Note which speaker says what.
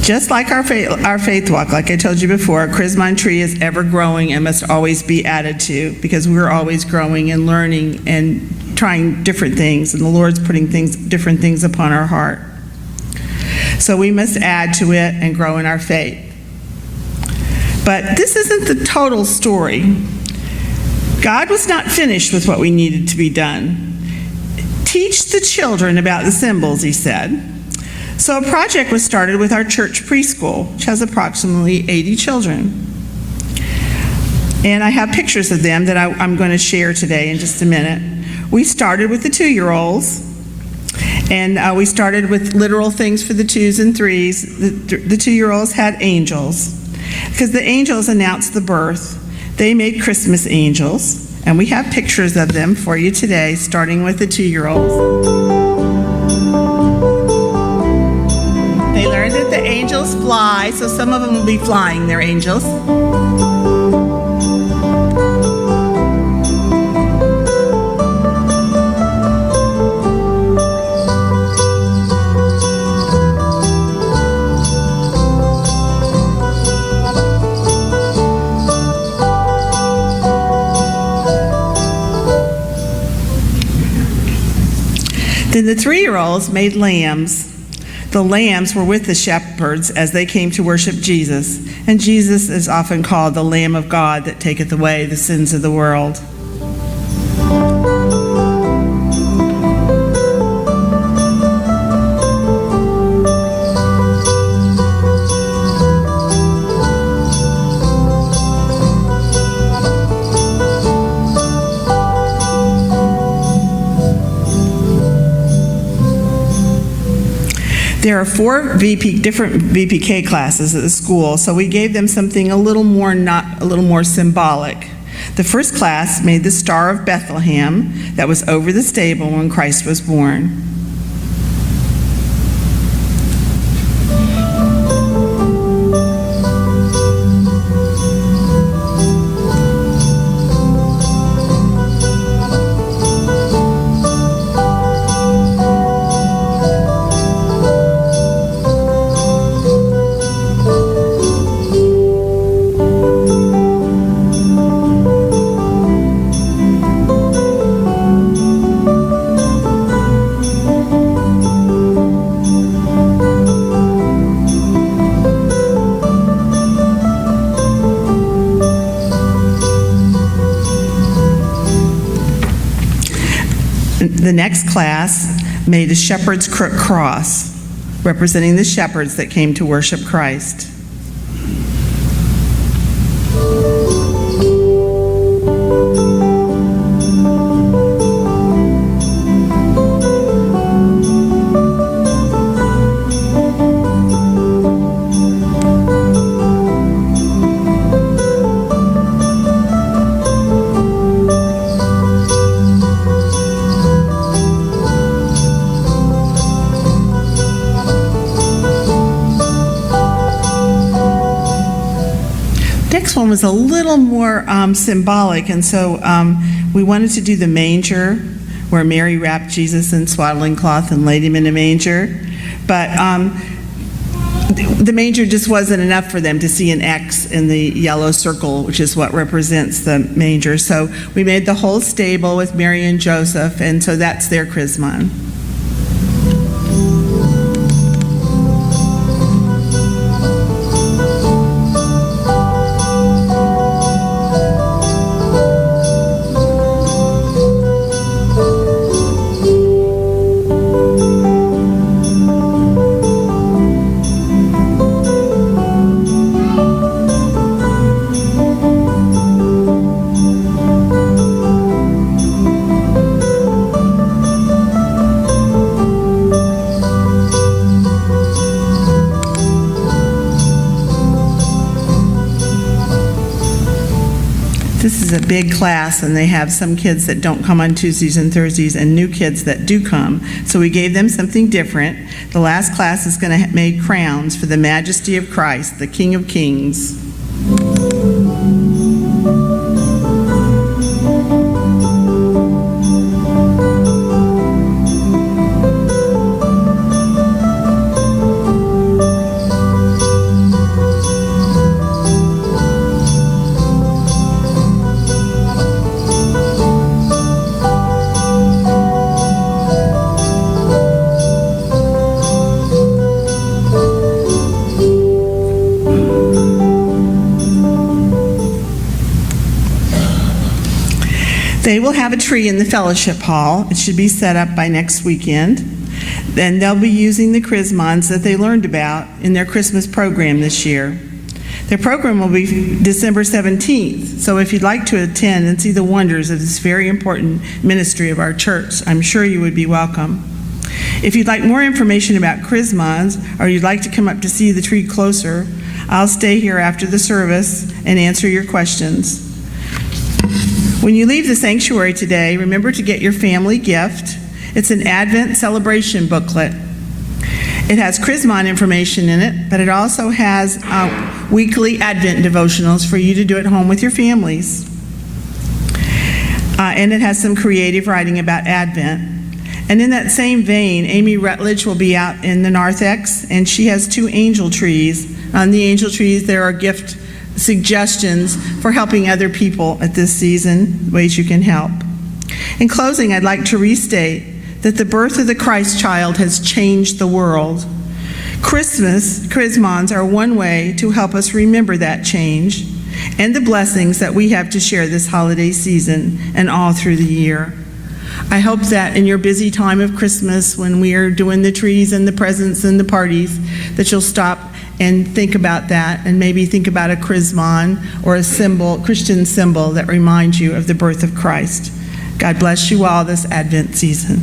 Speaker 1: Just like our faith walk, like I told you before, Chrismon Tree is ever growing and must always be added to, because we're always growing and learning and trying different things, and the Lord's putting different things upon our heart. So we must add to it and grow in our faith. But this isn't the total story. God was not finished with what we needed to be done. Teach the children about the symbols, he said. So a project was started with our church preschool, which has approximately 80 children. And I have pictures of them that I'm going to share today in just a minute. We started with the 2-year-olds, and we started with literal things for the 2s and 3s. The 2-year-olds had angels, because the angels announced the birth. They made Christmas angels, and we have pictures of them for you today, starting with the 2-year-olds. They learned that the angels fly, so some of them will be flying their angels. Then the 3-year-olds made lambs. The lambs were with the shepherds as they came to worship Jesus, and Jesus is often called the Lamb of God that taketh away the sins of the world. There are 4 different VPK classes at the school, so we gave them something a little more symbolic. The first class made the Star of Bethlehem that was over the stable when Christ was born. The next class made a shepherd's cross, representing the shepherds that came to worship Christ. One was a little more symbolic, and so we wanted to do the manger, where Mary wrapped Jesus in swaddling cloth and laid him in a manger. But the manger just wasn't enough for them to see an X in the yellow circle, which is what represents the manger. So we made the whole stable with Mary and Joseph, and so that's their chrismon. This is a big class, and they have some kids that don't come on Tuesdays and Thursdays and new kids that do come. So we gave them something different. The last class is going to make crowns for the majesty of Christ, the King of Kings. They will have a tree in the fellowship hall. It should be set up by next weekend. Then they'll be using the chrismons that they learned about in their Christmas program this year. Their program will be December 17th, so if you'd like to attend and see the wonders of this very important ministry of our church, I'm sure you would be welcome. If you'd like more information about chrismons, or you'd like to come up to see the tree closer, I'll stay here after the service and answer your questions. When you leave the sanctuary today, remember to get your family gift. It's an Advent celebration booklet. It has chrismon information in it, but it also has weekly Advent devotionals for you to do at home with your families. And it has some creative writing about Advent. And in that same vein, Amy Rutledge will be out in the narthex, and she has 2 angel trees. On the angel trees, there are gift suggestions for helping other people at this season, ways you can help. In closing, I'd like to restate that the birth of the Christ child has changed the world. Chrismons are one way to help us remember that change and the blessings that we have to share this holiday season and all through the year. I hope that in your busy time of Christmas, when we are doing the trees and the presents and the parties, that you'll stop and think about that, and maybe think about a chrismon or a symbol, Christian symbol that reminds you of the birth of Christ. God bless you all this Advent season.